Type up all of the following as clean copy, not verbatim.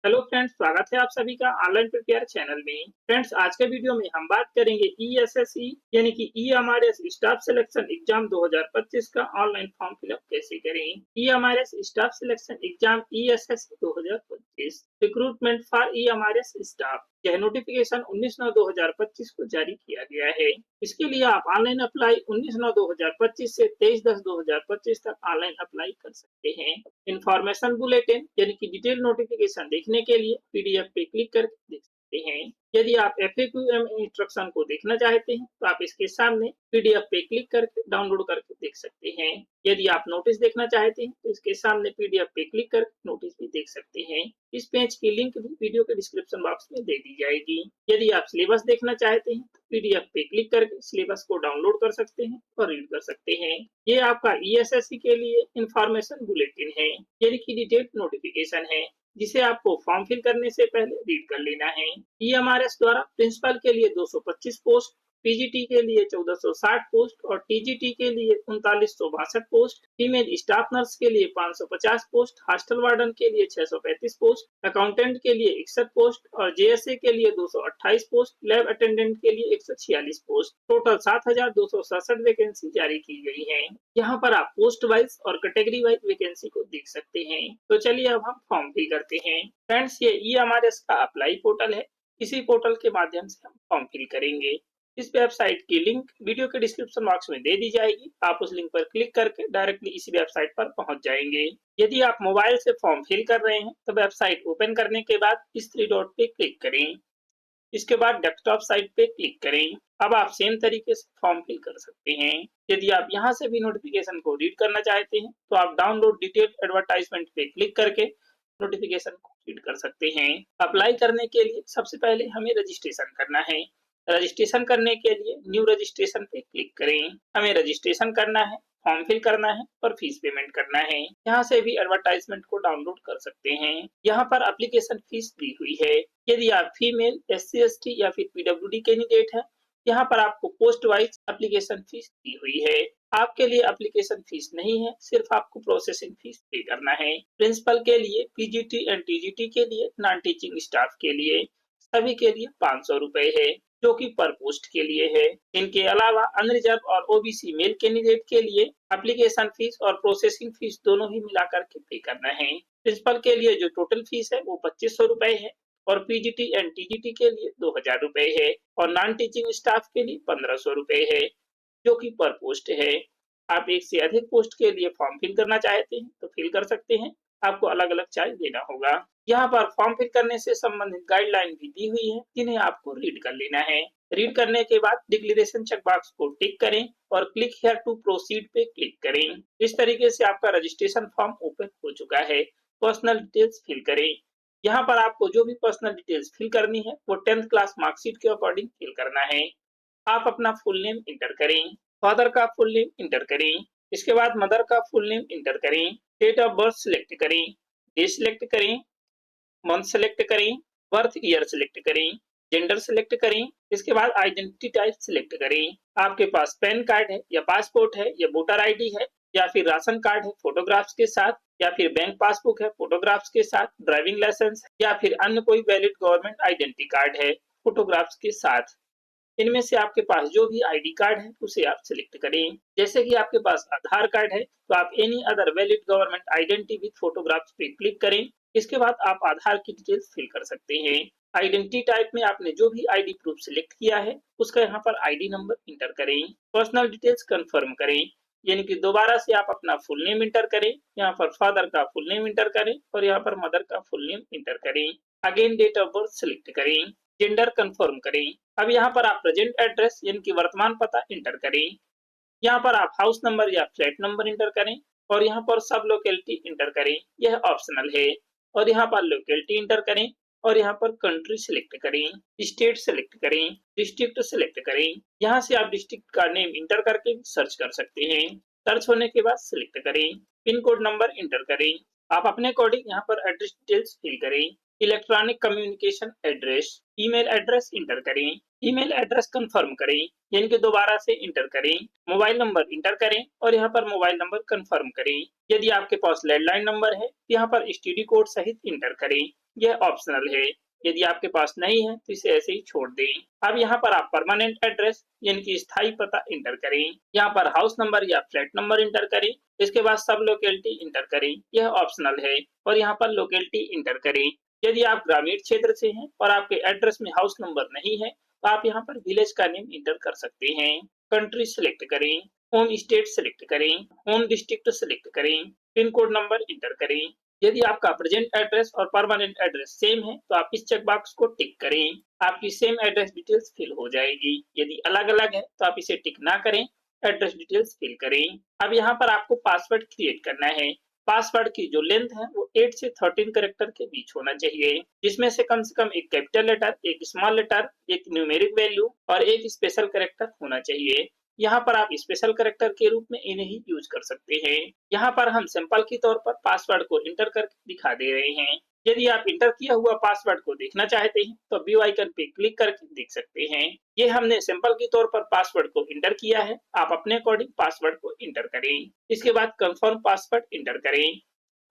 Hello friends, स्वागत है आप सभी का ऑनलाइन प्रिपेयर चैनल में। फ्रेंड्स, आज के वीडियो में हम बात करेंगे ईएसएससी यानी कि ईएमआरएस स्टाफ सिलेक्शन एग्जाम 2025 का ऑनलाइन फॉर्म फिलअप कैसे करें। EMRS staff selection exam ESSC 2025 recruitment for EMRS staff, यह नोटिफिकेशन 19/9/2025 को जारी किया गया है। इसके लिए आप ऑनलाइन अप्लाई 19/9/2025 से 23/10/2025 तक ऑनलाइन अप्लाई कर सकते हैं। इंफॉर्मेशन बुलेटिन यानी कि डिटेल नोटिफिकेशन देखने के लिए पीडीएफ पे क्लिक करके देख सकते हैं। यदि आप एफएक्यूएम इंस्ट्रक्शन को देखना चाहते हैं तो आप इसके सामने पीडीएफ पे क्लिक करके डाउनलोड करके देख सकते हैं। यदि आप नोटिस देखना चाहते हैं तो इसके सामने पीडीएफ पे क्लिक करके नोटिस भी देख सकते हैं। इस पेज की लिंक भी वीडियो के डिस्क्रिप्शन बॉक्स में दे दी जाएगी। यदि आप सिलेबस देखना चाहते हैं तो पीडीएफ पे क्लिक करके सिलेबस को डाउनलोड कर सकते हैं और रीड कर सकते हैं। ये आपका ईएसएससी के लिए इंफॉर्मेशन बुलेटिन है यानी कि डिटेल्ड नोटिफिकेशन है, जिसे आपको फॉर्म फिल करने से पहले रीड कर लेना है। ईएमआरएस द्वारा प्रिंसिपल के लिए 225 पोस्ट, पीजीटी के लिए 1460 पोस्ट और टीजीटी के लिए 3962 पोस्ट, फीमेल स्टाफ नर्स के लिए 550 पोस्ट, हॉस्टल वार्डन के लिए 635 पोस्ट, अकाउंटेंट के लिए 61 पोस्ट और जेएसए के लिए 228 पोस्ट, लैब अटेंडेंट के लिए 146 पोस्ट। टोटल 7267 वैकेंसी जारी की गई है। यहाँ पर आप पोस्ट वाइज और कैटेगरी वाइज वैकेंसी को देख सकते हैं। तो चलिए अब हम फॉर्म फिल करते हैं। फ्रेंड्स, ये ईएमआरएस का अप्लाई पोर्टल है। इसी पोर्टल के माध्यम से हम फॉर्म फिल करेंगे। इस वेबसाइट की लिंक वीडियो के डिस्क्रिप्शन बॉक्स में दे दी जाएगी। आप उस लिंक पर क्लिक करके डायरेक्टली इसी वेबसाइट पर पहुंच जाएंगे। यदि आप मोबाइल से फॉर्म फिल कर रहे हैं तो वेबसाइट ओपन करने के बाद इस थ्री डॉट पे क्लिक करें। इसके बाद डेस्कटॉप साइट पे क्लिक करें। अब आप सेम तरीके से फॉर्म फिल कर सकते हैं। यदि आप यहाँ से भी नोटिफिकेशन को रीड करना चाहते हैं तो आप डाउनलोड डिटेल्ड एडवर्टाइजमेंट पे क्लिक करके नोटिफिकेशन को रीड कर सकते हैं। अप्लाई करने के लिए सबसे पहले हमें रजिस्ट्रेशन करना है। रजिस्ट्रेशन करने के लिए न्यू रजिस्ट्रेशन पे क्लिक करें। हमें रजिस्ट्रेशन करना है, फॉर्म फिल करना है और फीस पेमेंट करना है। यहाँ से भी एडवर्टाइजमेंट को डाउनलोड कर सकते हैं। यहाँ पर एप्लीकेशन फीस दी हुई है। यदि आप फीमेल, एससी, एसटी या फिर पीडब्ल्यूडी कैंडिडेट है, यहाँ पर आपको पोस्ट वाइज एप्लीकेशन फीस दी हुई है। आपके लिए एप्लीकेशन फीस नहीं है, सिर्फ आपको प्रोसेसिंग फीस पे करना है। प्रिंसिपल के लिए, पीजीटी एंड टीजीटी के लिए, नॉन टीचिंग स्टाफ के लिए सभी के लिए 500 रुपए है, जो कि पर पोस्ट के लिए है। इनके अलावा अनरिजर्व और ओबीसी मेल कैंडिडेट के लिए एप्लीकेशन फीस और प्रोसेसिंग फीस दोनों ही मिलाकर के पे करना है। प्रिंसिपल के लिए जो टोटल फीस है वो 2500 रुपए है और पीजीटी एंड टीजीटी के लिए 2000 रुपए है और नॉन टीचिंग स्टाफ के लिए 1500 रुपए है, जो कि पर पोस्ट है। आप एक से अधिक पोस्ट के लिए फॉर्म फिल करना चाहते हैं तो फिल कर सकते हैं। आपको अलग अलग चार्ज देना होगा। यहाँ पर फॉर्म फिल करने से संबंधित गाइडलाइन भी दी हुई है, जिन्हें आपको रीड कर लेना है। रीड करने के बाद डिक्लेरेशन चेक बॉक्स को टिक करें और क्लिक हियर टू प्रोसीड पे क्लिक करें। इस तरीके से आपका रजिस्ट्रेशन फॉर्म ओपन हो चुका है। पर्सनल डिटेल्स फिल करें। यहाँ पर आपको जो भी पर्सनल डिटेल्स फिल करनी है वो 10th क्लास मार्कशीट के अकॉर्डिंग फिल करना है। आप अपना फुल नेम इंटर करें, फादर का फुल नेम इंटर करें, इसके बाद मदर का फुल नेम इंटर करें, डेट ऑफ बर्थ सिलेक्ट करें, डे सिलेक्ट करें, मंथ सेलेक्ट करें, बर्थ ईयर सेलेक्ट करें, जेंडर सेलेक्ट करें, इसके बाद आइडेंटिटी टाइप सेलेक्ट करें। आपके पास पैन कार्ड है या पासपोर्ट है या वोटर आईडी है या फिर राशन कार्ड है फोटोग्राफ्स के साथ या फिर बैंक पासबुक है फोटोग्राफ्स के साथ, ड्राइविंग लाइसेंस या फिर अन्य कोई वैलिड गवर्नमेंट आइडेंटिटी कार्ड है फोटोग्राफ्स के साथ। इनमें से आपके पास जो भी आईडी कार्ड है उसे आप सिलेक्ट करें। जैसे कि आपके पास आधार कार्ड है तो आप any other valid government identity with photographs पे क्लिक करें। इसके बाद आप आधार की डिटेल्स फिल कर सकते हैं। आइडेंटिटी टाइप में आपने जो भी आईडी प्रूफ सिलेक्ट किया है उसका यहाँ पर आईडी नंबर इंटर करें। पर्सनल डिटेल्स कंफर्म करें, यानी कि दोबारा से आप अपना फुल नेम इंटर करें, यहाँ पर फादर का फुल नेम इंटर करें और यहाँ पर मदर का फुल नेम इंटर करें। Again date of birth select करें, जेंडर कंफर्म करें। अब यहाँ पर आप प्रेजेंट एड्रेस यानी कि वर्तमान पता इंटर करें। यहाँ पर आप हाउस नंबर या फ्लैट नंबर इंटर करें और यहाँ पर सब लोकेलिटी इंटर करें, यह ऑप्शनल है। और यहाँ पर लोकेलिटी इंटर करें और यहाँ पर कंट्री सिलेक्ट करें, स्टेट सिलेक्ट करें, डिस्ट्रिक्ट सिलेक्ट करें। यहाँ से आप डिस्ट्रिक्ट का नेम इंटर करके सर्च कर सकते हैं। सर्च होने के बाद सिलेक्ट करें, पिन कोड नंबर इंटर करें। आप अपने अकॉर्डिंग यहाँ पर एड्रेस डिटेल्स फिल करें। Electronic communication address, email address inter करें, ईमेल एड्रेस कंफर्म करें यानी कि दोबारा से इंटर करें, मोबाइल नंबर इंटर करें और यहाँ पर मोबाइल नंबर कंफर्म करें। यदि आपके पास लैंडलाइन नंबर है यहाँ पर एसटीडी कोड सहित इंटर करें, यह ऑप्शनल है। यदि आपके पास नहीं है तो इसे ऐसे ही छोड़ दें। अब यहाँ पर आप परमानेंट एड्रेस यानी कि स्थायी पता इंटर करें, यहाँ पर हाउस नंबर या फ्लैट नंबर इंटर करें, इसके बाद सब लोकेलिटी इंटर करें, यह ऑप्शनल है और यहाँ पर लोकेलिटी इंटर करें। यदि आप ग्रामीण क्षेत्र से हैं और आपके एड्रेस में हाउस नंबर नहीं है तो आप यहाँ पर विलेज का नेम इंटर कर सकते हैं। कंट्री सिलेक्ट करें, होम स्टेट सिलेक्ट करें, होम डिस्ट्रिक्ट सिलेक्ट करें, पिन कोड नंबर इंटर करें। यदि आपका प्रेजेंट एड्रेस और परमानेंट एड्रेस सेम है तो आप इस चेक बॉक्स को टिक करें, आपकी सेम एड्रेस डिटेल्स फिल हो जाएगी। यदि अलग अलग है तो आप इसे टिक ना करें, एड्रेस डिटेल्स फिल करें। अब यहाँ पर आपको पासवर्ड क्रिएट करना है। पासवर्ड की जो लेंथ है वो 8 से 13 कैरेक्टर के बीच होना चाहिए, जिसमें से कम एक कैपिटल लेटर, एक स्मॉल लेटर, एक न्यूमेरिक वैल्यू और एक स्पेशल कैरेक्टर होना चाहिए। यहाँ पर आप स्पेशल कैरेक्टर के रूप में इन्हें ही यूज कर सकते हैं। यहाँ पर हम सिंपल के तौर पर पासवर्ड को इंटर करके दिखा दे रहे हैं। यदि आप इंटर किया हुआ पासवर्ड को देखना चाहते हैं तो व्यू आइकन पे क्लिक करके देख सकते हैं। ये हमने सिंपल के तौर पर पासवर्ड को इंटर किया है, आप अपने अकॉर्डिंग पासवर्ड को इंटर करें। इसके बाद कंफर्म पासवर्ड इंटर करें।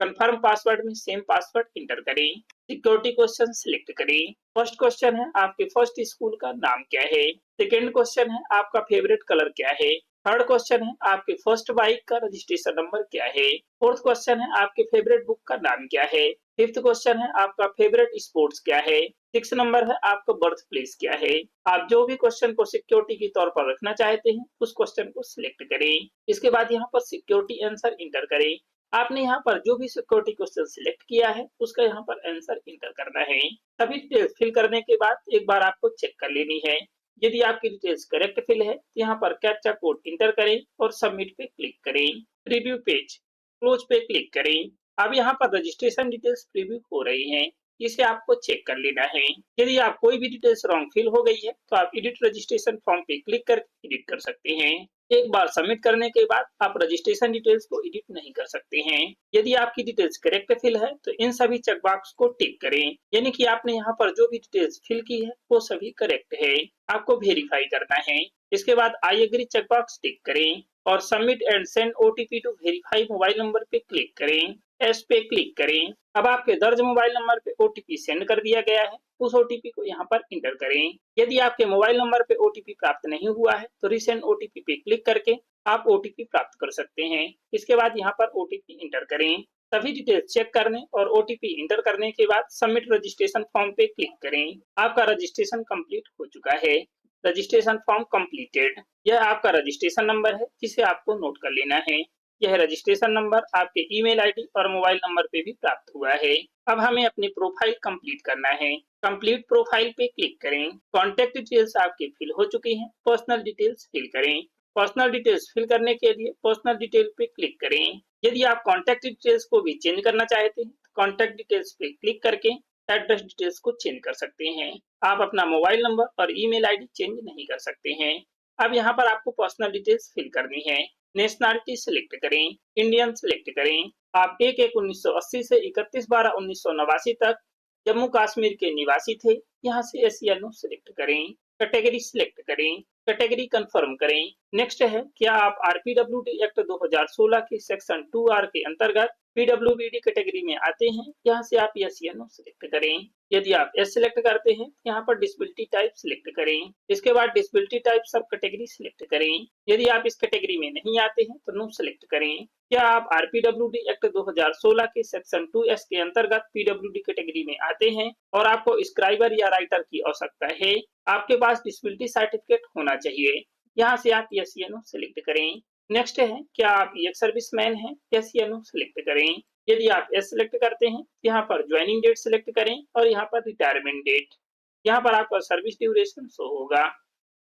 कंफर्म पासवर्ड में सेम पासवर्ड इंटर करें। सिक्योरिटी क्वेश्चन सिलेक्ट करें। फर्स्ट क्वेश्चन है आपके फर्स्ट स्कूल का नाम क्या है। सेकेंड क्वेश्चन है आपका फेवरेट कलर क्या है। थर्ड क्वेश्चन है आपके फर्स्ट बाइक का रजिस्ट्रेशन नंबर क्या है। फोर्थ क्वेश्चन है आपके फेवरेट बुक का नाम क्या है। फिफ्थ क्वेश्चन है आपका फेवरेट स्पोर्ट्स क्या है। सिक्स नंबर है आपका बर्थ प्लेस क्या है। आप जो भी क्वेश्चन को सिक्योरिटी के तौर पर रखना चाहते हैं उस क्वेश्चन को सिलेक्ट करें। इसके बाद यहाँ पर सिक्योरिटी आंसर इंटर करें। आपने यहाँ पर जो भी सिक्योरिटी क्वेश्चन सिलेक्ट किया है उसका यहाँ पर आंसर इंटर करना है। सभी डिटेल्स फिल करने के बाद एक बार आपको चेक कर लेनी है। यदि आपकी डिटेल्स करेक्ट फिल है तो यहाँ पर कैप्चा कोड इंटर करें और सबमिट पे क्लिक करें। प्रीव्यू पेज क्लोज पे क्लिक करें। अब यहाँ पर रजिस्ट्रेशन डिटेल्स प्रीव्यू हो रही हैं, इसे आपको चेक कर लेना है। यदि आप कोई भी डिटेल्स रॉन्ग फिल हो गई है तो आप एडिट रजिस्ट्रेशन फॉर्म पे क्लिक करके एडिट कर सकते हैं। एक बार सबमिट करने के बाद आप रजिस्ट्रेशन डिटेल्स को एडिट नहीं कर सकते हैं। यदि आपकी डिटेल्स करेक्ट फिल है तो इन सभी चेक बॉक्स को टिक करें, यानी कि आपने यहाँ पर जो भी डिटेल्स फिल की है वो सभी करेक्ट है। आपको वेरीफाई करना है। इसके बाद I agree check box tick करें और submit and send OTP to verify mobile number पे क्लिक करें। एस पे क्लिक करें। अब आपके दर्ज मोबाइल नंबर पे ओटीपी सेंड कर दिया गया है, उस ओटीपी को यहाँ पर इंटर करें। यदि आपके मोबाइल नंबर पे ओटीपी प्राप्त नहीं हुआ है तो रिसेंड ओटीपी पे क्लिक करके आप ओटीपी प्राप्त कर सकते हैं। इसके बाद यहाँ पर ओटीपी इंटर करें। सभी डिटेल्स चेक करने और ओटीपी इंटर करने के बाद सबमिट रजिस्ट्रेशन फॉर्म पे क्लिक करें। आपका रजिस्ट्रेशन कंप्लीट हो चुका है। Registration form completed. यह आपका रजिस्ट्रेशन नंबर है जिसे आपको नोट कर लेना है। यह रजिस्ट्रेशन नंबर आपके ईमेल आईडी और मोबाइल नंबर पे भी प्राप्त हुआ है। अब हमें अपनी प्रोफाइल कंप्लीट करना है। कंप्लीट प्रोफाइल पे क्लिक करें। कॉन्टैक्ट डिटेल्स आपके फिल हो चुकी हैं, पर्सनल डिटेल्स फिल करें। पर्सनल डिटेल्स फिल करने के लिए पर्सनल डिटेल पे क्लिक करें। यदि आप कॉन्टैक्ट डिटेल्स को भी चेंज करना चाहते हैं तो कॉन्टैक्ट डिटेल्स पे क्लिक करके एड्रेस डिटेल्स को चेंज कर सकते हैं। आप अपना मोबाइल नंबर और ईमेल आईडी चेंज नहीं कर सकते हैं। अब यहाँ पर आपको पर्सनल डिटेल्स फिल करनी है। नेशनलिटी सिलेक्ट करें, इंडियन सिलेक्ट करें। आप 1/1/1980 से 31/12/1989 तक जम्मू कश्मीर के निवासी थे। यहाँ से यस या नो सिलेक्ट करें। कैटेगरी सिलेक्ट करें, कैटेगरी कंफर्म करें। नेक्स्ट है क्या आप आरपीडब्ल्यूडी एक्ट 2016 के सेक्शन 2R के अंतर्गत पीडब्ल्यूबीडी कैटेगरी में आते हैं। यहाँ से आप यस या नो सिलेक्ट करें। यदि आप यस सिलेक्ट करते हैं यहाँ पर डिसेबिलिटी टाइप सिलेक्ट करें। इसके बाद डिसेबिलिटी टाइप सब कैटेगरी सिलेक्ट करें। यदि आप इस कैटेगरी में नहीं आते हैं तो नो सिलेक्ट करें। क्या आप आरपीडब्ल्यूडी एक्ट 2016 के सेक्शन 2S के अंतर्गत पीडब्ल्यूडी कैटेगरी में आते हैं और आपको स्क्राइबर या राइटर की आवश्यकता है। आपके पास डिसेबिलिटी सर्टिफिकेट होना चाहिए। यहाँ से आप यस या नो सिलेक्ट करें। नेक्स्ट है क्या आप एक्स सर्विसमैन हैं, यस या नो सिलेक्ट करें। यदि आप यस सिलेक्ट करते हैं यहाँ पर ज्वाइनिंग डेट सिलेक्ट करें और यहाँ पर रिटायरमेंट डेट। यहाँ पर आपका सर्विस ड्यूरेशन शो होगा।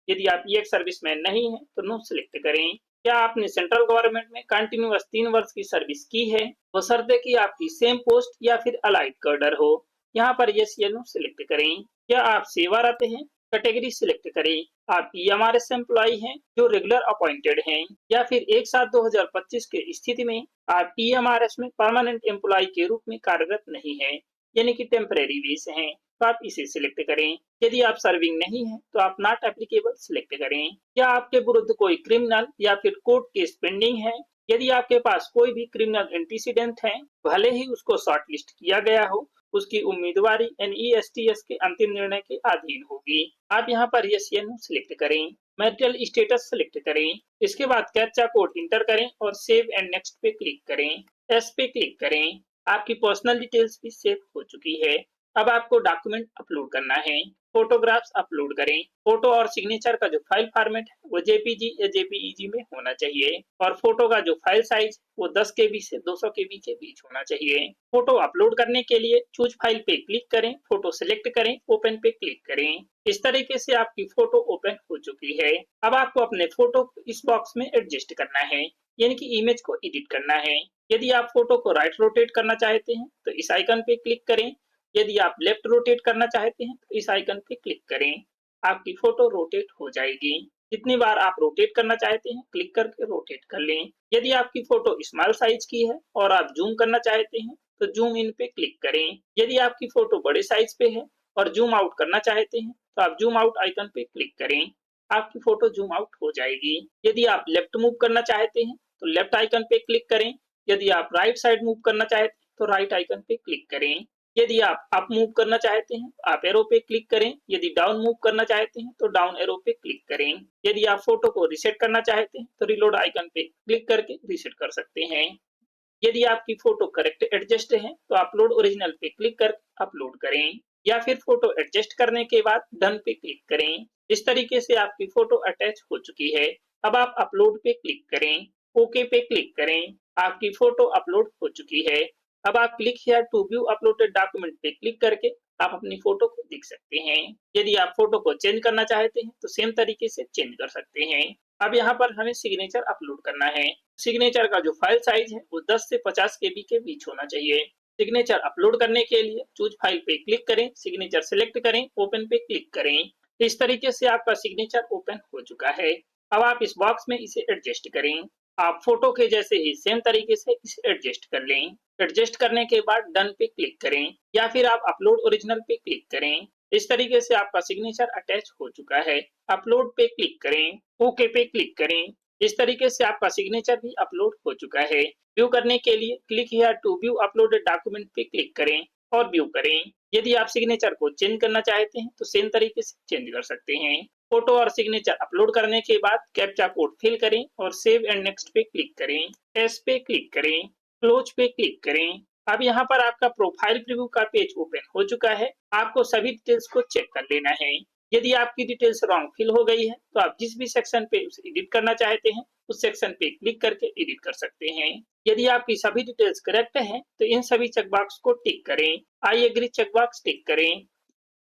यदि आप ये सर्विसमैन नहीं है तो नो सिलेक्ट करें। क्या आपने सेंट्रल गवर्नमेंट में कंटिन्यूअस 3 वर्ष की सर्विस की है, बशर्ते कि आपकी सेम पोस्ट या फिर अलाइड कैडर हो। यहाँ पर यस या नो सिलेक्ट करें। क्या आप सेवारत हैं, कैटेगरी सिलेक्ट करें। आप ईएमआरएस एम्प्लॉई हैं जो रेगुलर अपॉइंटेड हैं या फिर 1/7/2025 के स्थिति में आप ईएमआरएस में परमानेंट एम्प्लॉई के रूप में कार्यरत नहीं है। यानी कि टेम्परेरी वे से हैं तो आप इसे सिलेक्ट करें। यदि आप सर्विंग नहीं है तो आप नॉट एप्लीकेबल सिलेक्ट करें। या आपके विरुद्ध कोई क्रिमिनल या फिर कोर्ट केस पेंडिंग है, यदि आपके पास कोई भी क्रिमिनल एंटीसीडेंट है, भले ही उसको शॉर्ट लिस्ट किया गया हो, उसकी उम्मीदवारी NESTS के अंतिम निर्णय के अधीन होगी। आप यहाँ पर यस या नो सिलेक्ट करें। मैरिटल स्टेटस सिलेक्ट करें। इसके बाद कैप्चा कोड इंटर करें और सेव एंड नेक्स्ट पे क्लिक करें। एस पे क्लिक करें। आपकी पर्सनल डिटेल्स भी सेव हो चुकी है। अब आपको डॉक्यूमेंट अपलोड करना है। फोटोग्राफ्स अपलोड करें। फोटो और सिग्नेचर का जो फाइल फॉर्मेट है वो JPG या JPEG में होना चाहिए और फोटो का जो फाइल साइज वो 10 KB से 200 KB के बीच होना चाहिए। फोटो अपलोड करने के लिए चूज फाइल पे क्लिक करें, फोटो सिलेक्ट करें, ओपन पे क्लिक करें। इस तरीके से आपकी फोटो ओपन हो चुकी है। अब आपको अपने फोटो को इस बॉक्स में एडजस्ट करना है, यानी कि इमेज को एडिट करना है। यदि आप फोटो को राइट रोटेट करना चाहते हैं तो इस आइकन पे क्लिक करें। यदि आप लेफ्ट रोटेट करना चाहते हैं तो इस आइकन पे क्लिक करें। आपकी फोटो रोटेट हो जाएगी। जितनी बार आप रोटेट करना चाहते हैं क्लिक करके रोटेट कर लें। यदि आपकी फोटो स्मॉल साइज की है और आप जूम करना चाहते हैं तो जूम इन पे क्लिक करें। यदि आपकी फोटो बड़े साइज पे है और जूम आउट करना चाहते हैं तो आप जूम आउट आइकन पे क्लिक करें। आपकी फोटो जूम आउट हो जाएगी। यदि आप लेफ्ट मूव करना चाहते हैं तो लेफ्ट आइकन पे क्लिक करें। यदि आप राइट साइड मूव करना चाहते हैं तो राइट आइकन पे क्लिक करें। यदि आप अप मूव करना चाहते हैं तो अप एरो पे क्लिक करें। यदि डाउन मूव करना चाहते हैं तो डाउन एरो पे क्लिक करें। यदि आप फोटो को रीसेट करना चाहते हैं तो रिलोड आइकन पे क्लिक करके रीसेट कर सकते हैं। यदि आपकी फोटो करेक्ट एडजस्ट है तो अपलोड ओरिजिनल पे क्लिक कर अपलोड करें या फिर फोटो एडजस्ट करने के बाद डन पे क्लिक करें। इस तरीके से आपकी फोटो अटैच हो चुकी है। अब आप अपलोड पे क्लिक करें, ओके पे क्लिक करें। आपकी फोटो अपलोड हो चुकी है। अब आप click here to view uploaded document पे क्लिक करके आप अपनी फोटो को देख सकते हैं। यदि आप फोटो को चेंज करना चाहते हैं तो सेम तरीके से चेंज कर सकते हैं। अब यहाँ पर हमें सिग्नेचर अपलोड करना है। सिग्नेचर का जो फाइल साइज है वो 10 से 50 KB के बीच होना चाहिए। सिग्नेचर अपलोड करने के लिए चूज फाइल पे क्लिक करें, सिग्नेचर सिलेक्ट करें, ओपन पे क्लिक करें। इस तरीके से आपका सिग्नेचर ओपन हो चुका है। अब आप इस बॉक्स में इसे एडजस्ट करें। आप फोटो के जैसे ही सेम तरीके से इसे एडजस्ट कर लें। एडजस्ट करने के बाद डन पे क्लिक करें या फिर आप अपलोड ओरिजिनल पे क्लिक करें। इस तरीके से आपका सिग्नेचर अटैच हो चुका है। अपलोड पे क्लिक करें, ओके पे क्लिक करें। इस तरीके से आपका सिग्नेचर भी अपलोड हो चुका है। व्यू करने के लिए click here to view uploaded document पे क्लिक करें और व्यू करें। यदि आप सिग्नेचर को चेंज करना चाहते हैं तो सेम तरीके से चेंज कर सकते हैं। फोटो और सिग्नेचर अपलोड करने के बाद कैप्चा कोड फिल करें और सेव एंड नेक्स्ट पे क्लिक करें। एस पे क्लिक करें, क्लोज पे क्लिक करें। अब यहाँ पर आपका प्रोफाइल प्रीव्यू का पेज ओपन हो चुका है। आपको सभी डिटेल्स को चेक कर लेना है। यदि आपकी डिटेल्स रॉन्ग फिल हो गई है तो आप जिस भी सेक्शन पे उसे एडिट करना चाहते हैं उस सेक्शन पे क्लिक करके एडिट कर सकते हैं। यदि आपकी सभी डिटेल्स करेक्ट हैं तो इन सभी चेकबॉक्स को टिक करें। आई एग्री चेकबॉक्स टिक करें।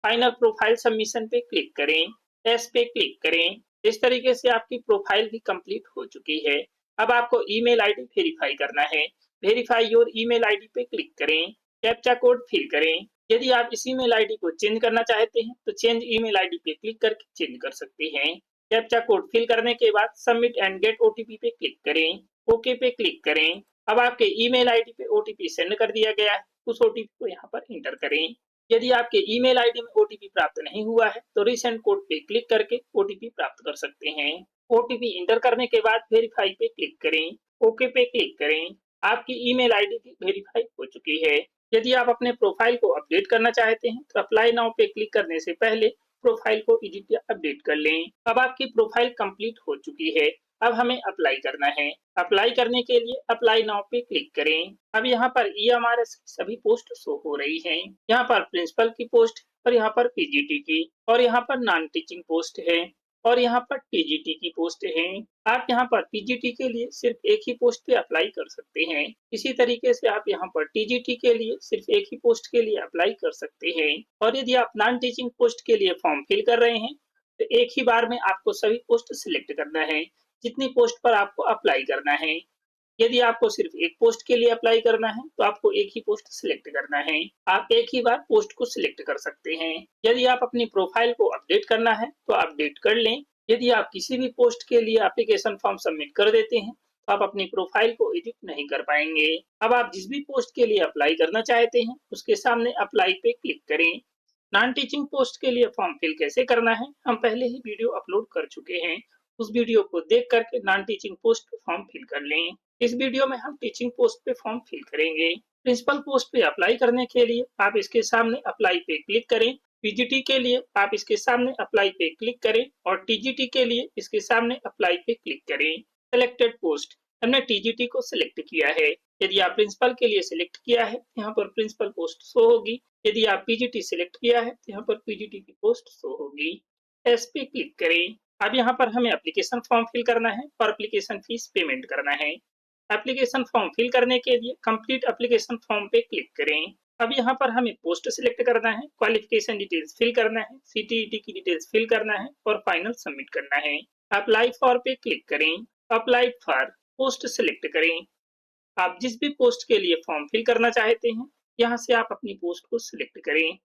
फाइनल प्रोफाइल सबमिशन पे क्लिक करें, एस पे क्लिक करें। इस तरीके से आपकी प्रोफाइल भी कंप्लीट हो चुकी है। अब आपको ईमेल आईडी वेरीफाई करना है। वेरीफाई योर ईमेल आईडी पे क्लिक करें, कैप्चा कोड फिल करें। यदि आप इस ईमेल आईडी को चेंज करना चाहते हैं तो चेंज ईमेल आईडी पे क्लिक करके चेंज कर सकते हैं। कैप्चा कोड फिल करने के बाद सबमिट एंड गेट ओटीपी पे क्लिक करें, ओके पे क्लिक करें। अब आपके ईमेल आईडी पे ओटीपी सेंड कर दिया गया है। उस ओटीपी को यहाँ पर एंटर करें। यदि आपके ईमेल आईडी में ओटीपी प्राप्त नहीं हुआ है तो रीसेंड कोड पे क्लिक करके ओटीपी प्राप्त कर सकते हैं। ओटीपी इंटर करने के बाद वेरीफाई पे क्लिक करें, ओके पे क्लिक करें। आपकी ईमेल आईडी भी वेरीफाई हो चुकी है। यदि आप अपने प्रोफाइल को अपडेट करना चाहते हैं तो अप्लाई नाउ पे क्लिक करने से पहले प्रोफाइल को एडिट या अपडेट कर लें। अब आपकी प्रोफाइल कंप्लीट हो चुकी है। अब हमें अप्लाई करना है। अप्लाई करने के लिए अप्लाई नाउ पे क्लिक करें। अब यहाँ पर EMRS की सभी पोस्ट शो हो रही हैं। यहाँ पर प्रिंसिपल की पोस्ट और यहाँ पर PGT की और यहाँ पर नॉन टीचिंग पोस्ट है और यहाँ पर TGT की पोस्ट है। आप यहाँ पर PGT के लिए सिर्फ एक ही पोस्ट पे अप्लाई कर सकते हैं। इसी तरीके से आप यहाँ पर TGT के लिए सिर्फ एक ही पोस्ट के लिए अप्लाई कर सकते हैं। और यदि आप नॉन टीचिंग पोस्ट के लिए फॉर्म फिल कर रहे हैं तो एक ही बार में आपको सभी पोस्ट सिलेक्ट करना है जितनी पोस्ट पर आपको अप्लाई करना है। यदि आपको सिर्फ एक पोस्ट के लिए अप्लाई करना है तो आपको एक ही पोस्ट सिलेक्ट करना है। आप एक ही बार पोस्ट को सिलेक्ट कर सकते हैं। यदि आप अपनी प्रोफाइल को अपडेट करना है तो अपडेट कर लें। यदि आप किसी भी पोस्ट के लिए एप्लीकेशन फॉर्म सबमिट कर देते हैं आप अपनी प्रोफाइल को एडिट नहीं कर पाएंगे। अब आप जिस भी पोस्ट के लिए अप्लाई करना चाहते हैं उसके सामने अप्लाई पे क्लिक करें। नॉन टीचिंग पोस्ट के लिए फॉर्म फिल कैसे करना है हम पहले ही वीडियो अपलोड कर चुके हैं। उस वीडियो को देख करके नॉन टीचिंग पोस्ट पे फॉर्म फिल कर लें। इस वीडियो में हम टीचिंग पोस्ट पे फॉर्म फिल करेंगे। प्रिंसिपल पोस्ट पे अप्लाई करने के लिए आप इसके सामने अप्लाई पे क्लिक करें। पीजीटी के लिए आप इसके सामने अप्लाई पे क्लिक करें और टीजीटी के लिए इसके सामने अप्लाई पे क्लिक करें। सिलेक्टेड पोस्ट, हमने टीजीटी को सिलेक्ट किया है। यदि आप प्रिंसिपल के लिए सिलेक्ट किया है यहाँ पर प्रिंसिपल पोस्ट शो होगी। यदि आप पीजीटी सिलेक्ट किया है तो यहाँ पर पीजीटी की पोस्ट शो होगी। एस पे क्लिक करें। अब यहाँ पर हमें एप्लीकेशन फॉर्म फिल करना है और एप्लीकेशन फीस पेमेंट करना है। एप्लीकेशन फॉर्म फिल करने के लिए कंप्लीट एप्लीकेशन फॉर्म पे क्लिक करें। अब यहाँ पर हमें पोस्ट सिलेक्ट करना है, क्वालिफिकेशन डिटेल्स फिल करना है, सीटीईटी की डिटेल्स फिल करना है और फाइनल सबमिट करना है। अप्लाई फॉर पे क्लिक करें। अप्लाई फॉर पोस्ट सिलेक्ट करें। आप जिस भी पोस्ट के लिए फॉर्म फिल करना चाहते हैं यहाँ से आप अपनी पोस्ट को सिलेक्ट करें।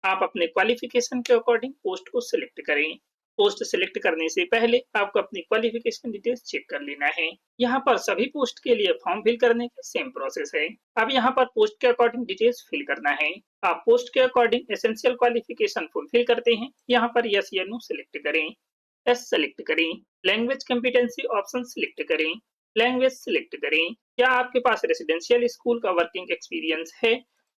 आप अपने क्वालिफिकेशन के अकॉर्डिंग पोस्ट को सिलेक्ट करें। पोस्ट सिलेक्ट करने से पहले आपको अपनी क्वालिफिकेशन डिटेल्स चेक कर लेना है। यहाँ पर सभी पोस्ट के लिए फॉर्म फिल करने का सेम प्रोसेस है। अब यहाँ पर पोस्ट के अकॉर्डिंग डिटेल्स फिल करना है। आप पोस्ट के अकॉर्डिंग एसेंशियल क्वालिफिकेशन फुलफिल करते हैं यहाँ पर यस या नो सिलेक्ट करें। एस सेलेक्ट करें। लैंग्वेज कॉम्पिटेंसी ऑप्शन सिलेक्ट करें। लैंग्वेज सिलेक्ट करें। क्या आपके पास रेसिडेंशियल स्कूल का वर्किंग एक्सपीरियंस है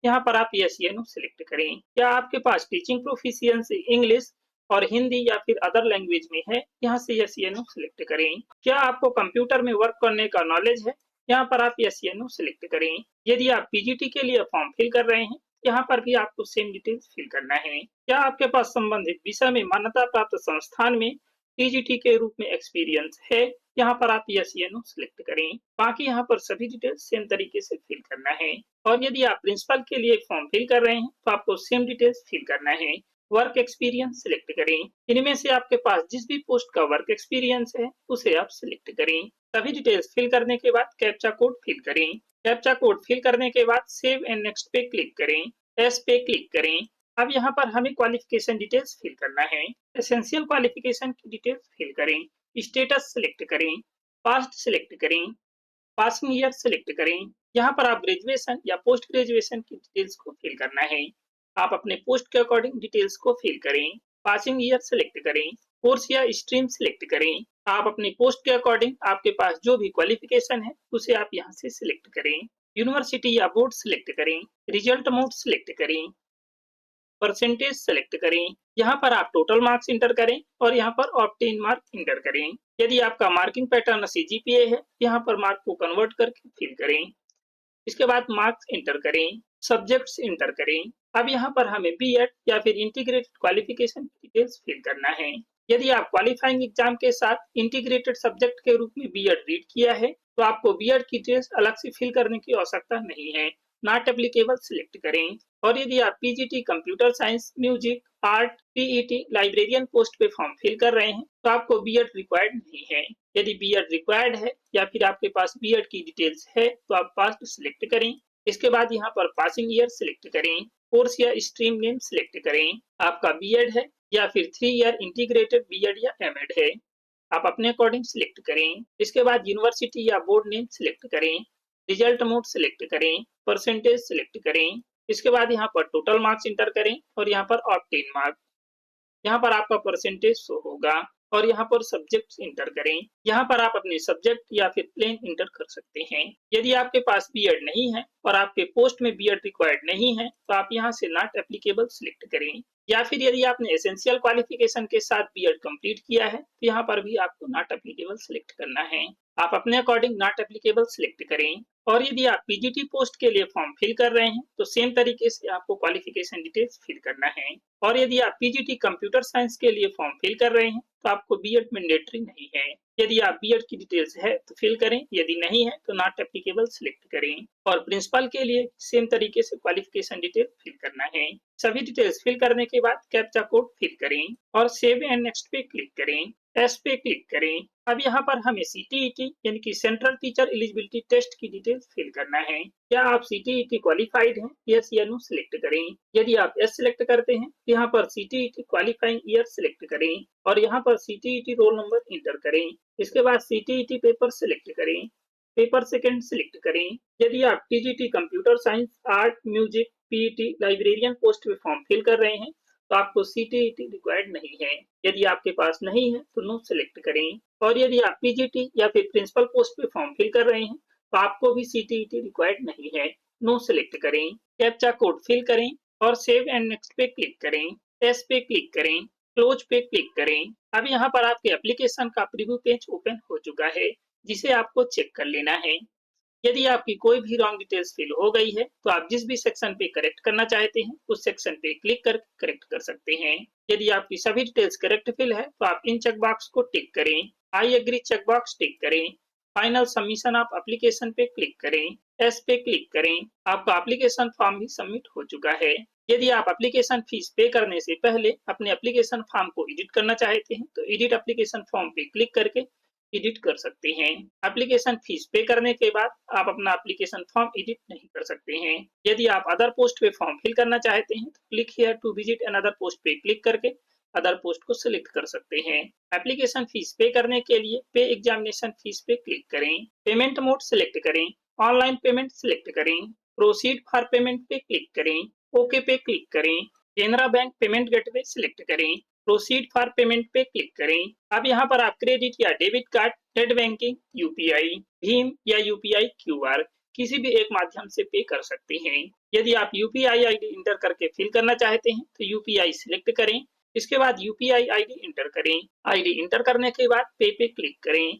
यहाँ पर आप यस या नो सिलेक्ट करें। क्या आपके पास टीचिंग प्रोफिशिएंसी इंग्लिश और हिंदी या फिर अदर लैंग्वेज में है यहाँ से यस या नो सिलेक्ट करें। क्या आपको कंप्यूटर में वर्क करने का नॉलेज है यहाँ पर आप यस या नो सिलेक्ट करें। यदि आप पीजीटी के लिए फॉर्म फिल कर रहे हैं यहाँ पर भी आपको सेम डिटेल्स फिल करना है। क्या आपके पास संबंधित विषय में मान्यता प्राप्त संस्थान में टीजीटी के रूप में एक्सपीरियंस है यहाँ पर आप यस या नो सिलेक्ट करें। बाकी यहाँ पर सभी डिटेल्स सेम तरीके से फिल करना है। और यदि आप प्रिंसिपल के लिए फॉर्म फिल कर रहे हैं तो आपको सेम डिटेल्स फिल करना है। वर्क एक्सपीरियंस सिलेक्ट करें। इनमें से आपके पास जिस भी पोस्ट का वर्क एक्सपीरियंस है उसे आप सिलेक्ट करें। सभी डिटेल्स फिल करने के बाद कैप्चा कोड फिल करें। कैप्चा कोड फिल करने के बाद सेव एंड नेक्स्ट पे क्लिक करें। एस पे क्लिक करें। अब यहाँ पर हमें क्वालिफिकेशन डिटेल्स फिल करना है। एसेंशियल क्वालिफिकेशन की डिटेल्स फिल करें। स्टेटस सिलेक्ट करें। पास्ट सिलेक्ट करें। पासिंग ईयर सिलेक्ट करें। यहाँ पर आप ग्रेजुएशन या पोस्ट ग्रेजुएशन की डिटेल्स को फिल करना है। आप अपने पोस्ट के अकॉर्डिंग डिटेल्स को फिल करें। पासिंग ईयर सिलेक्ट करें। कोर्स या स्ट्रीम सिलेक्ट करें। आप अपनी पोस्ट के अकॉर्डिंग आपके पास जो भी क्वालिफिकेशन है उसे आप यहाँ से सिलेक्ट करें। यूनिवर्सिटी या बोर्ड सिलेक्ट करें। रिजल्ट मोड सिलेक्ट करें। परसेंटेज सेलेक्ट करें। यहाँ पर आप टोटल मार्क्स इंटर करें और यहाँ पर ऑब्टेन मार्क इंटर करें। यदि आपका मार्किंग पैटर्न सीजीपीए है यहाँ पर मार्क को कन्वर्ट करके फिल करें। इसके बाद मार्क्स इंटर करें। सब्जेक्ट्स इंटर करें। अब यहाँ पर हमें बीएड या फिर इंटीग्रेटेड क्वालिफिकेशन डिटेल्स फिल करना है। यदि आप क्वालिफाइंग एग्जाम के साथ इंटीग्रेटेड सब्जेक्ट के रूप में बीएड रीड किया है तो आपको बीएड की डिटेल्स अलग से फिल करने की आवश्यकता नहीं है। नॉट एप्लीकेबल सिलेक्ट करें। और यदि आप PGT computer science, music, art, PET, librarian post पे फॉर्म फिल कर रहे हैं तो आपको बीएड रिक्वायर्ड नहीं है। यदि बीएड रिक्वायर्ड है या फिर आपके पास बीएड की डिटेल्स है तो आप पास्ट सिलेक्ट करें। इसके बाद यहाँ पर पासिंग ईयर सिलेक्ट करें। कोर्स या स्ट्रीम नेम सिलेक्ट करें। आपका बीएड है या फिर 3 ईयर इंटीग्रेटेड बीएड या एमएड है, आप अपने अकॉर्डिंग सिलेक्ट करें। इसके बाद यूनिवर्सिटी या बोर्ड नेम सिलेक्ट करें। रिजल्ट मोड सिलेक्ट करें। परसेंटेज सिलेक्ट करें। इसके बाद यहाँ पर टोटल मार्क्स इंटर करें और यहाँ पर ऑब्टेन मार्क, यहाँ पर आपका परसेंटेज शो होगा और यहाँ पर सब्जेक्ट इंटर करें। यहाँ पर आप अपने सब्जेक्ट या फिर प्लेन इंटर कर सकते हैं। यदि आपके पास बीएड नहीं है और आपके पोस्ट में बीएड रिक्वायर्ड नहीं है तो आप यहाँ से नॉट एप्लीकेबल सिलेक्ट करें। या फिर यदि आपने एसेंशियल क्वालिफिकेशन के साथ बीएड कंप्लीट किया है तो यहाँ पर भी आपको नॉट एप्लीकेबल सिलेक्ट करना है। आप अपने अकॉर्डिंग नॉट एप्लीकेबल सिलेक्ट करें। और यदि आप पीजीटी पोस्ट के लिए फॉर्म फिल कर रहे हैं तो सेम तरीके से आपको क्वालिफिकेशन डिटेल्स फिल करना है। और यदि आप पीजीटी कंप्यूटर साइंस के लिए फॉर्म फिल कर रहे हैं तो आपको बीएड मैंडेटरी नहीं है। यदि आप बीएड की डिटेल्स है तो फिल करें, यदि नहीं है तो नॉट एप्लीकेबल सिलेक्ट करें। और प्रिंसिपल के लिए सेम तरीके से क्वालिफिकेशन डिटेल फिल करना है। सभी डिटेल्स फिल करने के बाद कैप्चा कोड फिल करें और सेव एंड नेक्स्ट पे क्लिक करें। एस पे क्लिक करें। अब यहाँ पर हमें सीटीईटी यानी कि सेंट्रल टीचर एलिजिबिलिटी टेस्ट की डिटेल्स फिल करना है। क्या आप सीटीईटी क्वालिफाइड हैं? यस या नो सिलेक्ट करें। यदि आप यस सिलेक्ट करते हैं तो यहाँ पर सीटीईटी क्वालिफाइंग ईयर सिलेक्ट करें और यहाँ पर सीटीईटी रोल नंबर इंटर करें। इसके बाद सीटीईटी पेपर सिलेक्ट करें, पेपर सेकंड सिलेक्ट करें। यदि आप TGT computer science, art, music, PET, librarian post में फॉर्म फिल कर रहे हैं तो आपको सीटीईटी रिक्वायर्ड नहीं है। यदि आपके पास नहीं है तो नो सिलेक्ट करें। और यदि आप पीजीटी या फिर प्रिंसिपल पोस्ट पे फॉर्म फिल कर रहे हैं तो आपको भी सीटीईटी रिक्वायर्ड नहीं है, नो सिलेक्ट करें। कैप्चा कोड फिल करें और सेव एंड नेक्स्ट पे क्लिक करें। एस पे क्लिक करें, क्लोज पे क्लिक करें। अब यहाँ पर आपके एप्लीकेशन का प्रीव्यू पेज ओपन हो चुका है, जिसे आपको चेक कर लेना है। यदि आपकी कोई भी रॉन्ग डिटेल्स फिल हो गई है तो आप जिस भी सेक्शन पे करेक्ट करना चाहते हैं उस सेक्शन पे क्लिक कर करेक्ट कर सकते हैं। यदि आपकी सभी डिटेल्स करेक्ट फिल है तो आप इन चेक बॉक्स को टिक करें, आई एग्री चेक बॉक्स टिक करें, फाइनल सबमिशन ऑफ एप्लीकेशन पे क्लिक करें, एस पे क्लिक करें। आपका एप्लीकेशन फॉर्म भी सबमिट हो चुका है। यदि आप एप्लीकेशन फीस पे करने से पहले अपने एप्लीकेशन फॉर्म को एडिट करना चाहते हैं तो एडिट एप्लीकेशन फॉर्म पे क्लिक करके एडिट कर सकते हैं। एप्लीकेशन फीस पे करने के बाद आप अपना एप्लीकेशन फॉर्म एडिट नहीं कर सकते हैं। यदि आप अदर पोस्ट पे फॉर्म फिल करना चाहते हैं तो click here to visit another post पे क्लिक करके अदर पोस्ट को सिलेक्ट कर सकते हैं। एप्लीकेशन फीस पे करने के लिए पे एग्जामिनेशन फीस पे क्लिक करें, पेमेंट मोड सिलेक्ट करें, ऑनलाइन पेमेंट सिलेक्ट करें, प्रोसीड फॉर पेमेंट पे क्लिक करें, ओके पे क्लिक करें, Canara bank payment gateway select करें, प्रोसीड फॉर पेमेंट पे क्लिक करें। अब यहाँ पर आप क्रेडिट या debit card, net banking, UPI, Bhim या यूपीआई क्यूआर किसी भी एक माध्यम से पे कर सकते हैं। यदि आप यूपीआई आईडी इंटर करके फिल करना चाहते हैं तो यूपीआई सिलेक्ट करें, इसके बाद यूपीआई आईडी इंटर करें। आईडी इंटर करने के बाद पे क्लिक करें।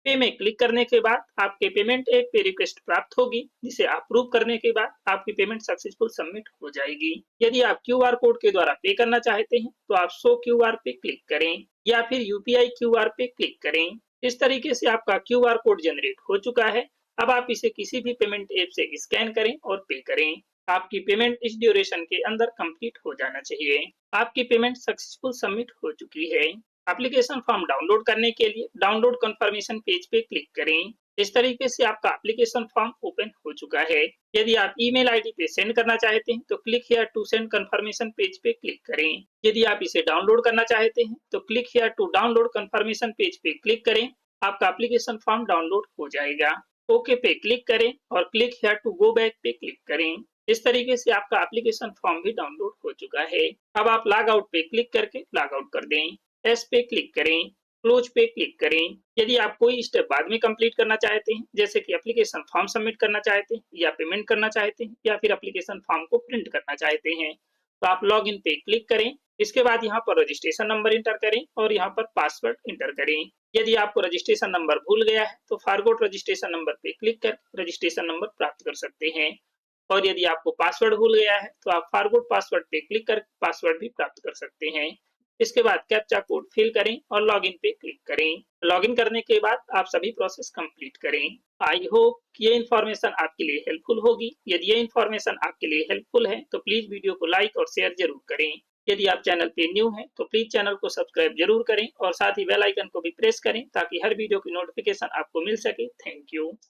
पे में क्लिक करने के बाद आपके पेमेंट एक पे रिक्वेस्ट प्राप्त होगी, जिसे अप्रूव करने के बाद आपकी पेमेंट सक्सेसफुल सबमिट हो जाएगी। यदि आप क्यूआर कोड के द्वारा पे करना चाहते हैं तो आप शो क्यूआर पे क्लिक करें या फिर यूपीआई क्यूआर पे क्लिक करें। इस तरीके से आपका क्यूआर कोड जनरेट हो चुका है। अब आप इसे किसी भी पेमेंट ऐप से स्कैन करें और पे करें। आपकी पेमेंट इस ड्यूरेशन के अंदर कंप्लीट हो जाना चाहिए। आपकी पेमेंट सक्सेसफुल सबमिट हो चुकी है। एप्लीकेशन फॉर्म डाउनलोड करने के लिए डाउनलोड कंफर्मेशन पेज पे क्लिक करें। इस तरीके से आपका एप्लीकेशन फॉर्म ओपन हो चुका है। यदि आप ईमेल आईडी पे सेंड करना चाहते हैं तो click here to send confirmation page पे क्लिक करें। यदि आप इसे डाउनलोड करना चाहते हैं तो click here to download confirmation page पे क्लिक करें। आपका एप्लीकेशन फॉर्म डाउनलोड हो जाएगा। ओके पे क्लिक करें और click here to go back पे क्लिक करें। इस तरीके से आपका एप्लीकेशन फॉर्म भी डाउनलोड हो चुका है। अब आप लॉग आउट पे क्लिक करके लॉग आउट कर दें। एस पे क्लिक करें, क्लोज पे क्लिक करें। यदि आप कोई स्टेप बाद में कंप्लीट करना चाहते हैं, जैसे कि एप्लीकेशन फॉर्म सबमिट करना चाहते हैं या पेमेंट करना चाहते हैं या फिर एप्लीकेशन फॉर्म को प्रिंट करना चाहते हैं, तो आप लॉग इन पे क्लिक करें। इसके बाद यहाँ पर रजिस्ट्रेशन नंबर इंटर करें और यहाँ पर पासवर्ड इंटर करें। यदि आपको रजिस्ट्रेशन नंबर भूल गया है तो फॉरगॉट रजिस्ट्रेशन नंबर पे क्लिक कर रजिस्ट्रेशन नंबर प्राप्त कर सकते हैं। और यदि आपको पासवर्ड भूल गया है तो आप फॉरगॉट पासवर्ड पे क्लिक कर पासवर्ड भी प्राप्त कर सकते हैं। इसके बाद कैप्चा कोड फिल करें और लॉगिन पे क्लिक करें। लॉगिन करने के बाद आप सभी प्रोसेस कंप्लीट करें। आई होप ये इन्फॉर्मेशन आपके लिए हेल्पफुल होगी। यदि ये इन्फॉर्मेशन आपके लिए हेल्पफुल है तो प्लीज वीडियो को लाइक और शेयर जरूर करें। यदि आप चैनल पे न्यू हैं तो प्लीज चैनल को सब्सक्राइब जरूर करें और साथ ही बेल आइकन को भी प्रेस करें ताकि हर वीडियो की नोटिफिकेशन आपको मिल सके। Thank you.